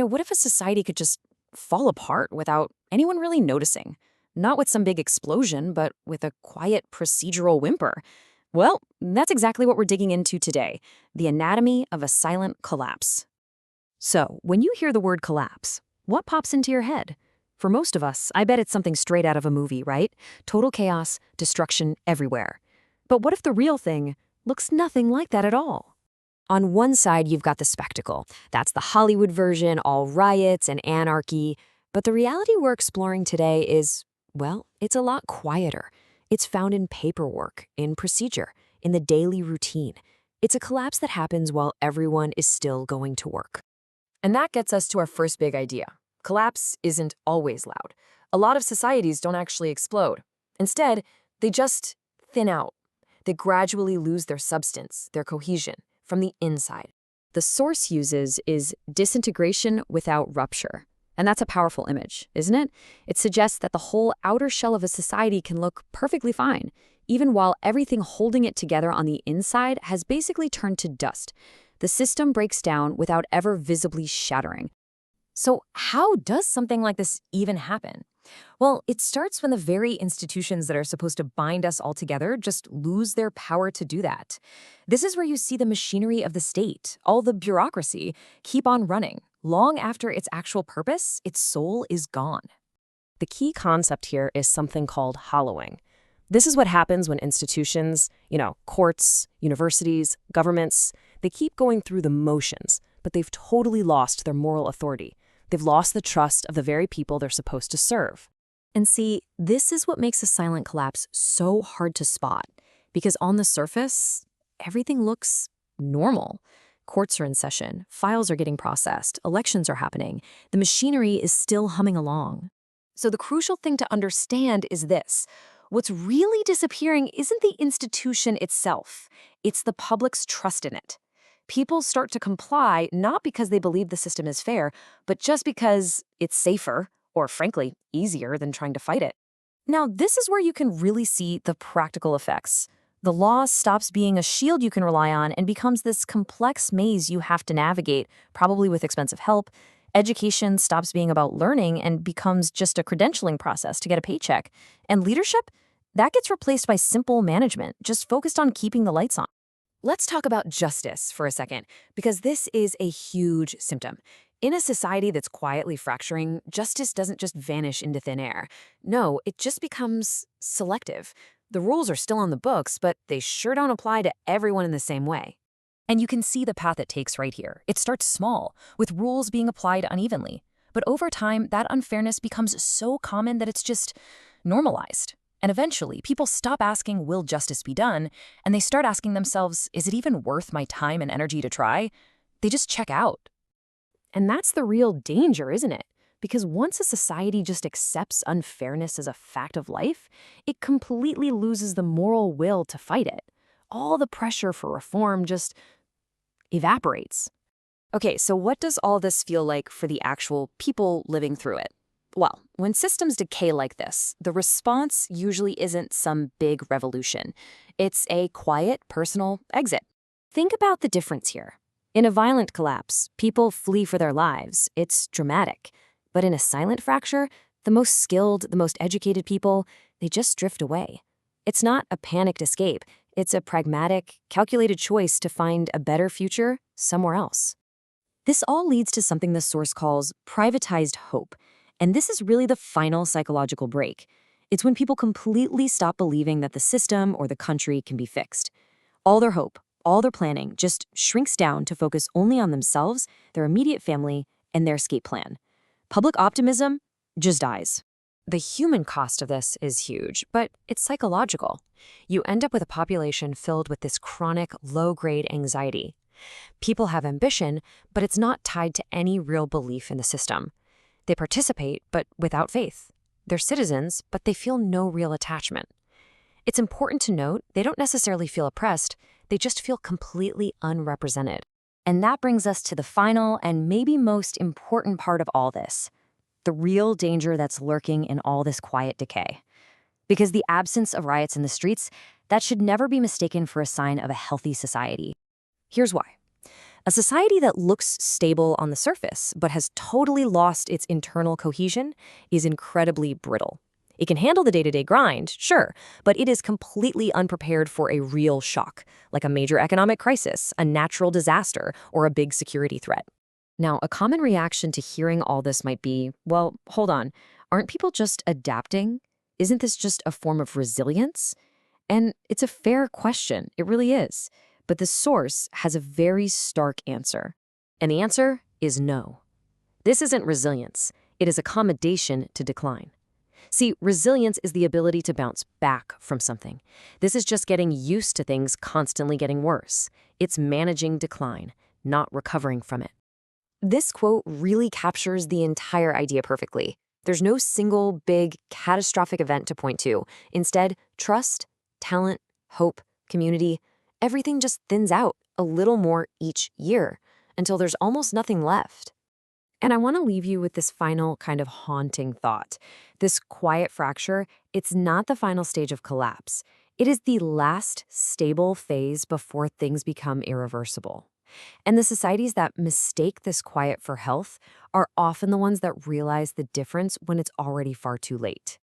What if a society could just fall apart without anyone really noticing? Not with some big explosion, but with a quiet procedural whimper. Well, that's exactly what we're digging into today, the anatomy of a silent collapse. So, when you hear the word collapse, what pops into your head? For most of us, I bet it's something straight out of a movie, right? Total chaos, destruction everywhere. But what if the real thing looks nothing like that at all? On one side, you've got the spectacle. That's the Hollywood version, all riots and anarchy. But the reality we're exploring today is, well, it's a lot quieter. It's found in paperwork, in procedure, in the daily routine. It's a collapse that happens while everyone is still going to work. And that gets us to our first big idea. Collapse isn't always loud. A lot of societies don't actually explode. Instead, they just thin out. They gradually lose their substance, their cohesion, from the inside. The source uses is disintegration without rupture. And that's a powerful image, isn't it? It suggests that the whole outer shell of a society can look perfectly fine, even while everything holding it together on the inside has basically turned to dust. The system breaks down without ever visibly shattering. So how does something like this even happen? Well, it starts when the very institutions that are supposed to bind us all together just lose their power to do that. This is where you see the machinery of the state, all the bureaucracy, keep on running. Long after its actual purpose, its soul is gone. The key concept here is something called hollowing. This is what happens when institutions, courts, universities, governments, they keep going through the motions, but they've totally lost their moral authority. They've lost the trust of the very people they're supposed to serve. And see, this is what makes a silent collapse so hard to spot, because on the surface, everything looks normal. Courts are in session, files are getting processed, elections are happening, the machinery is still humming along. So the crucial thing to understand is this. What's really disappearing isn't the institution itself, it's the public's trust in it. People start to comply not because they believe the system is fair, but just because it's safer, or frankly, easier than trying to fight it. Now, this is where you can really see the practical effects. The law stops being a shield you can rely on and becomes this complex maze you have to navigate, probably with expensive help. Education stops being about learning and becomes just a credentialing process to get a paycheck. And leadership? That gets replaced by simple management, just focused on keeping the lights on. Let's talk about justice for a second, because this is a huge symptom. In a society that's quietly fracturing, justice doesn't just vanish into thin air. No, it just becomes selective. The rules are still on the books, but they sure don't apply to everyone in the same way. And you can see the path it takes right here. It starts small, with rules being applied unevenly. But over time, that unfairness becomes so common that it's just normalized. And eventually, people stop asking, will justice be done? And they start asking themselves, is it even worth my time and energy to try? They just check out. And that's the real danger, isn't it? Because once a society just accepts unfairness as a fact of life, it completely loses the moral will to fight it. All the pressure for reform just evaporates. Okay, so what does all this feel like for the actual people living through it? Well, when systems decay like this, the response usually isn't some big revolution. It's a quiet, personal exit. Think about the difference here. In a violent collapse, people flee for their lives. It's dramatic. But in a silent fracture, the most skilled, the most educated people, they just drift away. It's not a panicked escape. It's a pragmatic, calculated choice to find a better future somewhere else. This all leads to something the source calls privatized hope. And this is really the final psychological break. It's when people completely stop believing that the system or the country can be fixed. All their hope, all their planning just shrinks down to focus only on themselves, their immediate family, and their escape plan. Public optimism just dies. The human cost of this is huge, but it's psychological. You end up with a population filled with this chronic, low-grade anxiety. People have ambition, but it's not tied to any real belief in the system. They participate, but without faith. They're citizens, but they feel no real attachment. It's important to note they don't necessarily feel oppressed, they just feel completely unrepresented. And that brings us to the final and maybe most important part of all this, the real danger that's lurking in all this quiet decay. Because the absence of riots in the streets, that should never be mistaken for a sign of a healthy society. Here's why. A society that looks stable on the surface but has totally lost its internal cohesion is incredibly brittle. It can handle the day-to-day grind, sure, but it is completely unprepared for a real shock, like a major economic crisis, a natural disaster, or a big security threat. Now, a common reaction to hearing all this might be, well, hold on, aren't people just adapting? Isn't this just a form of resilience? And it's a fair question, it really is. But the source has a very stark answer. And the answer is no. This isn't resilience. It is accommodation to decline. See, resilience is the ability to bounce back from something. This is just getting used to things constantly getting worse. It's managing decline, not recovering from it. This quote really captures the entire idea perfectly. There's no single, big, catastrophic event to point to. Instead, trust, talent, hope, community, everything just thins out a little more each year until there's almost nothing left. And I want to leave you with this final kind of haunting thought. This quiet fracture, it's not the final stage of collapse. It is the last stable phase before things become irreversible. And the societies that mistake this quiet for health are often the ones that realize the difference when it's already far too late.